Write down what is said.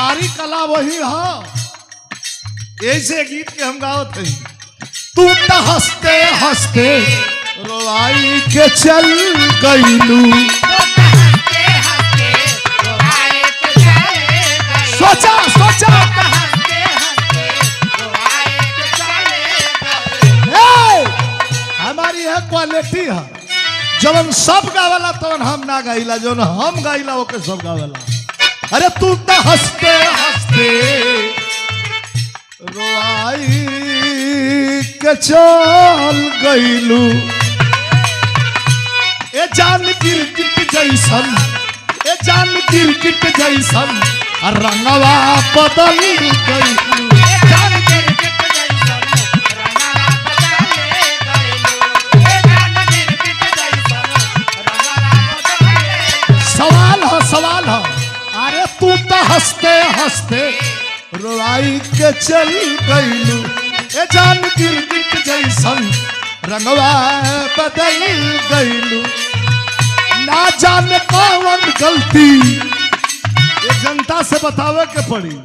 सारी कला वही है। ऐसे गीत के हम गावत हैं। तू तो हंसते हंसते रोवाई के चल गईलू। सोचा सोचा हमारी है क्वालिटी है। जब सब गावला तब हम ना गाइला, जो हम गाइला ओके सब गावला। अरे तू तो हंसते हंसते रोआई के चल गईलू। ए जान गिरगिट जैसन, ए जान गिरगिट जैसन रंगवा बदल गईलू। सवाल है अरे तू तो हंसते हंसते रोआई के चल गईलू। ए जान गिरगिट जैसन रंगवा बदल गईलू। ना जाने कौन गलती ये जनता से बतावे के पड़ी।